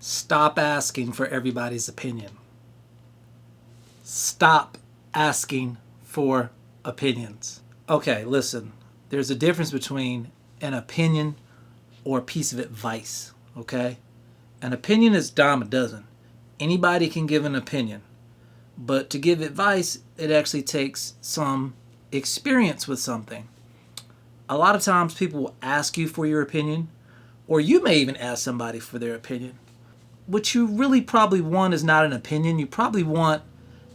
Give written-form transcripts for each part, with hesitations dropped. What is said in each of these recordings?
Stop asking for everybody's opinion. Stop asking for opinions. Okay, listen. There's a difference between an opinion or a piece of advice, okay? An opinion is a dime a dozen. Anybody can give an opinion. But to give advice, it actually takes some experience with something. A lot of times people will ask you for your opinion, or you may even ask somebody for their opinion. What you really probably want is not an opinion. You probably want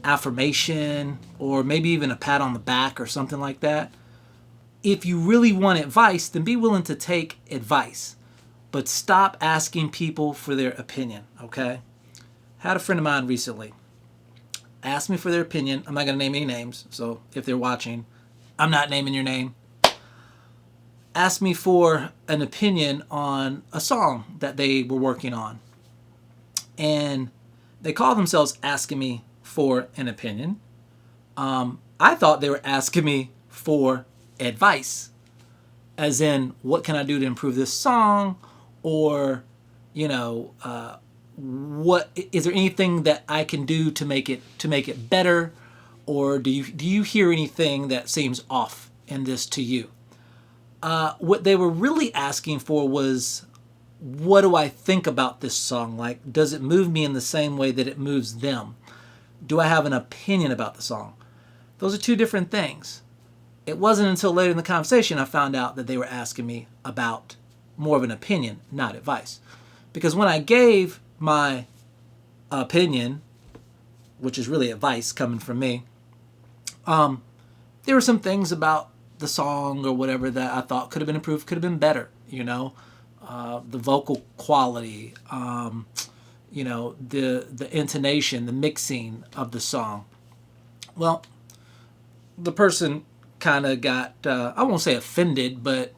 affirmation or maybe even a pat on the back or something like that. If you really want advice, then be willing to take advice. But stop asking people for their opinion, okay? Had a friend of mine recently ask me for their opinion. I'm not going to name any names, so if they're watching, I'm not naming your name. Asked me for an opinion on a song that they were working on. And they call themselves asking me for an opinion. I thought they were asking me for advice, as in, what can I do to improve this song? Or, what is there anything that I can do to make it better? Or do you hear anything that seems off in this to you? What they were really asking for was, what do I think about this song? Like, does it move me in the same way that it moves them? Do I have an opinion about the song? Those are two different things. It wasn't until later in the conversation I found out that they were asking me about more of an opinion, not advice. Because when I gave my opinion, which is really advice coming from me, there were some things about the song or whatever that I thought could have been improved, could have been better, the vocal quality, the intonation, the mixing of the song. Well, the person kind of got, I won't say offended, but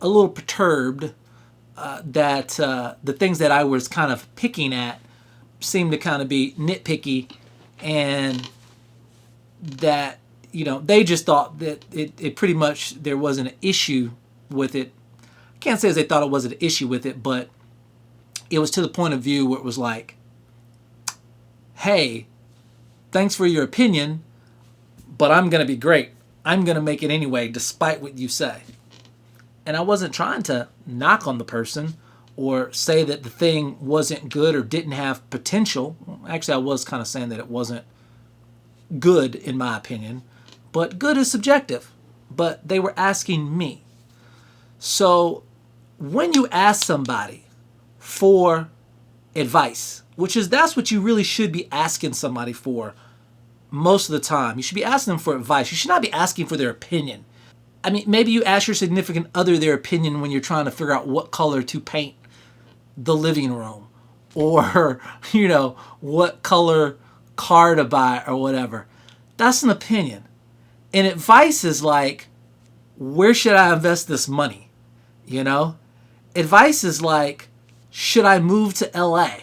a little perturbed that the things that I was kind of picking at seemed to kind of be nitpicky, and that, they just thought that it pretty much, there wasn't an issue with it. I can't say as they thought it was an issue with it, but it was to the point of view where it was like, hey, thanks for your opinion, but I'm going to be great. I'm going to make it anyway, despite what you say. And I wasn't trying to knock on the person or say that the thing wasn't good or didn't have potential. Actually, I was kind of saying that it wasn't good, in my opinion. But good is subjective. But they were asking me. So when you ask somebody for advice, that's what you really should be asking somebody for most of the time. You should be asking them for advice. You should not be asking for their opinion. I mean, maybe you ask your significant other their opinion when you're trying to figure out what color to paint the living room, or, what color car to buy or whatever. That's an opinion. And advice is like, where should I invest this money? Advice is like, should I move to LA?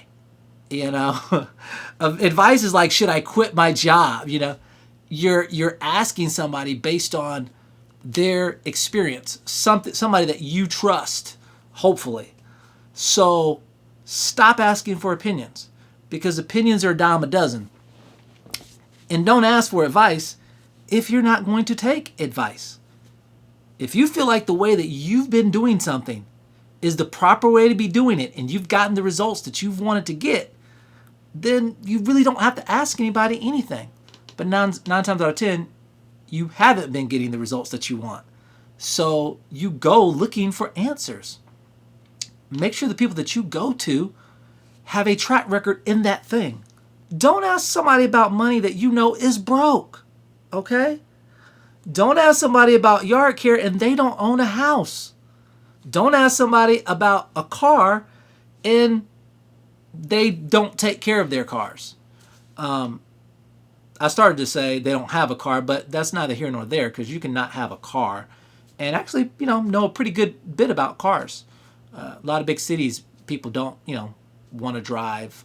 Advice is like, should I quit my job? You're asking somebody based on their experience, somebody that you trust, hopefully. So stop asking for opinions, because opinions are a dime a dozen. And don't ask for advice if you're not going to take advice. If you feel like the way that you've been doing something is the proper way to be doing it, and you've gotten the results that you've wanted to get, then you really don't have to ask anybody anything. But nine times out of 10, you haven't been getting the results that you want. So you go looking for answers. Make sure the people that you go to have a track record in that thing. Don't ask somebody about money that you know is broke. Okay? Don't ask somebody about yard care and they don't own a house. Don't ask somebody about a car and they don't take care of their cars. I started to say they don't have a car, but that's neither here nor there, because you can not have a car and actually, know a pretty good bit about cars. A lot of big cities, people don't, want to drive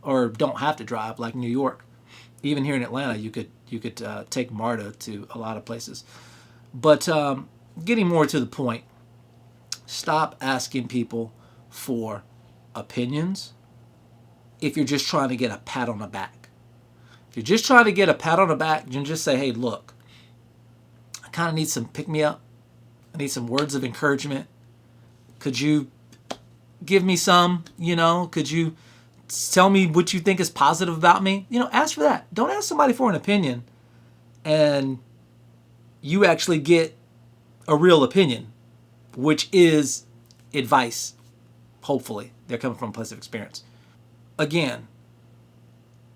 or don't have to drive, like New York. Even here in Atlanta, you could take MARTA to a lot of places. But getting more to the point, stop asking people for opinions if you're just trying to get a pat on the back. If you're just trying to get a pat on the back, you can just say, hey, look, I kind of need some pick-me-up. I need some words of encouragement. Could you give me some, could you tell me what you think is positive about me? Ask for that. Don't ask somebody for an opinion and you actually get a real opinion, which is advice. Hopefully, they're coming from a place of experience. Again,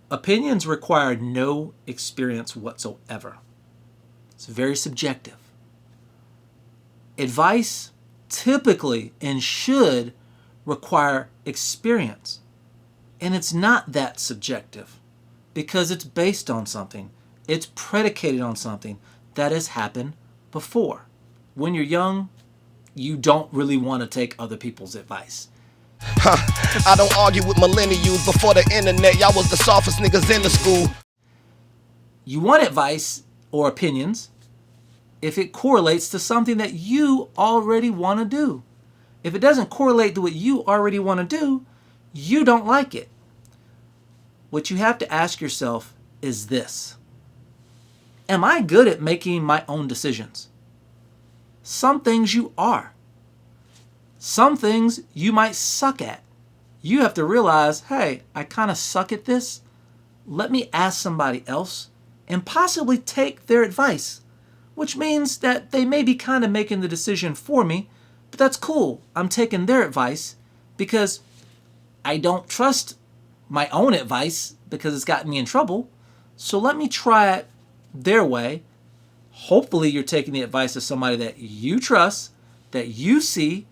opinions require no experience whatsoever. It's very subjective. Advice typically and should require experience. And it's not that subjective because it's based on something. It's predicated on something that has happened before. When you're young, you don't really want to take other people's advice. I don't argue with millennials. Before the internet, y'all was the softest niggas in the school. You want advice or opinions if it correlates to something that you already want to do. If it doesn't correlate to what you already want to do, you don't like it. What you have to ask yourself is this: am I good at making my own decisions? Some things you are. Some things you might suck at. You have to realize, hey, I kind of suck at this. Let me ask somebody else and possibly take their advice, which means that they may be kind of making the decision for me, but that's cool. I'm taking their advice because I don't trust my own advice because it's gotten me in trouble. So let me try it their way. Hopefully you're taking the advice of somebody that you trust, that you see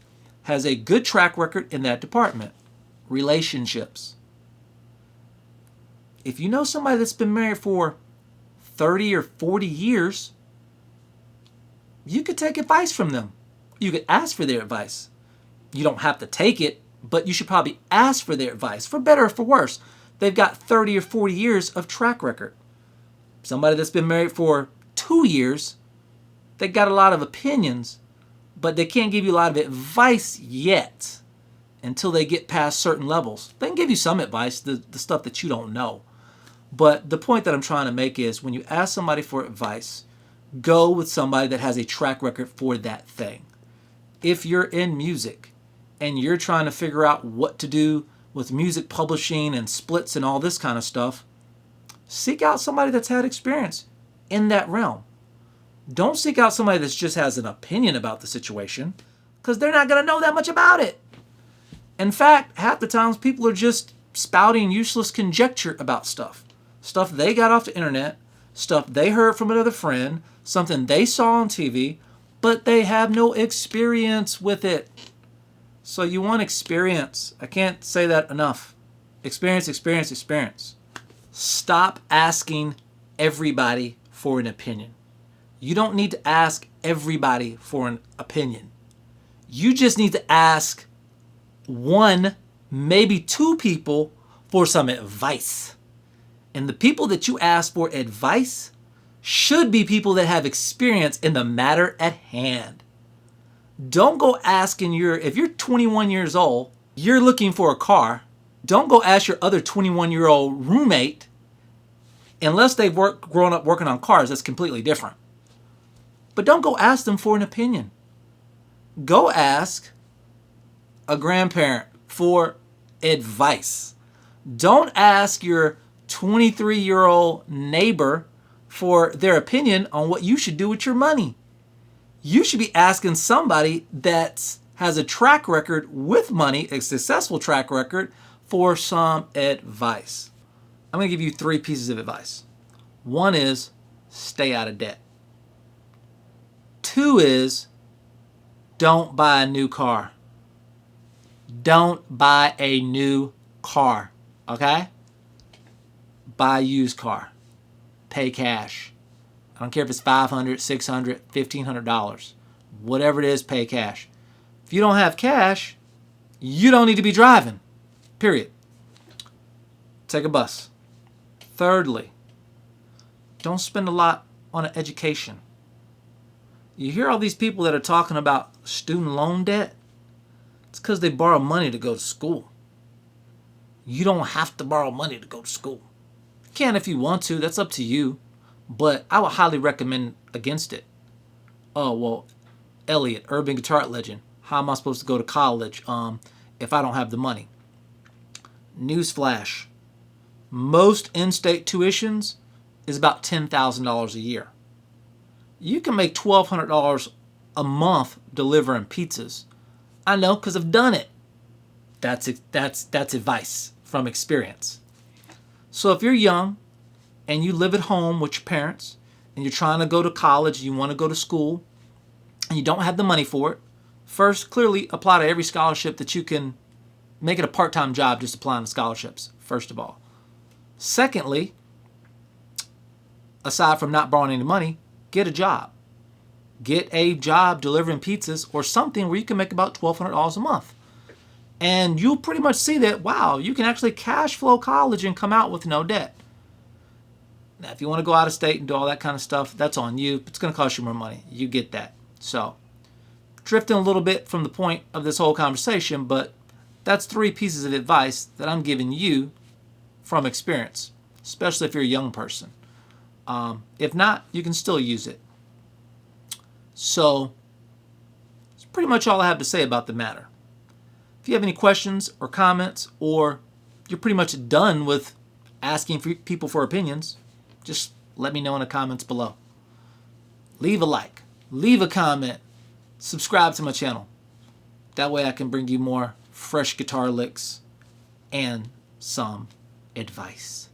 has a good track record in that department. Relationships. If you know somebody that's been married for 30 or 40 years, you could take advice from them. You could ask for their advice. You don't have to take it, but you should probably ask for their advice, for better or for worse. They've got 30 or 40 years of track record. Somebody that's been married for 2 years, they got a lot of opinions, but they can't give you a lot of advice yet until they get past certain levels. They can give you some advice, the stuff that you don't know. But the point that I'm trying to make is when you ask somebody for advice, go with somebody that has a track record for that thing. If you're in music and you're trying to figure out what to do with music publishing and splits and all this kind of stuff, seek out somebody that's had experience in that realm. Don't seek out somebody that just has an opinion about the situation because they're not going to know that much about it. In fact, half the times people are just spouting useless conjecture about stuff. Stuff they got off the internet, stuff they heard from another friend, something they saw on TV, but they have no experience with it. So you want experience. I can't say that enough. Experience, experience, experience. Stop asking everybody for an opinion. You don't need to ask everybody for an opinion. You just need to ask one, maybe two people for some advice. And the people that you ask for advice should be people that have experience in the matter at hand. Don't go asking if you're 21 years old, you're looking for a car, don't go ask your other 21-year-old roommate unless they've grown up working on cars. That's completely different. But don't go ask them for an opinion. Go ask a grandparent for advice. Don't ask your 23-year-old neighbor for their opinion on what you should do with your money. You should be asking somebody that has a track record with money, a successful track record, for some advice. I'm going to give you 3 pieces of advice. 1 is stay out of debt. 2 is don't buy a new car. Don't buy a new car, okay? Buy a used car. Pay cash. I don't care if it's $500, $600, $1,500. Whatever it is, pay cash. If you don't have cash, you don't need to be driving. Period. Take a bus. Thirdly, don't spend a lot on an education. You hear all these people that are talking about student loan debt? It's because they borrow money to go to school. You don't have to borrow money to go to school. You can if you want to. That's up to you. But I would highly recommend against it. Oh, well, Elliot, urban guitar legend. How am I supposed to go to college if I don't have the money? Newsflash. Most in-state tuitions is about $10,000 a year. You can make $1,200 a month delivering pizzas. I know because I've done it. That's advice from experience. So if you're young and you live at home with your parents and you're trying to go to college, you want to go to school, and you don't have the money for it, first, clearly apply to every scholarship that you can. Make it a part-time job just applying to scholarships, first of all. Secondly, aside from not borrowing any money, get a job. Get a job delivering pizzas or something where you can make about $1,200 a month. And you'll pretty much see that, wow, you can actually cash flow college and come out with no debt. Now, if you want to go out of state and do all that kind of stuff, that's on you. It's going to cost you more money. You get that. So, drifting a little bit from the point of this whole conversation, but that's 3 pieces of advice that I'm giving you from experience, especially if you're a young person. If not, you can still use it. So, that's pretty much all I have to say about the matter. If you have any questions or comments, or you're pretty much done with asking for people for opinions, just let me know in the comments below. Leave a like, leave a comment, subscribe to my channel. That way I can bring you more fresh guitar licks and some advice.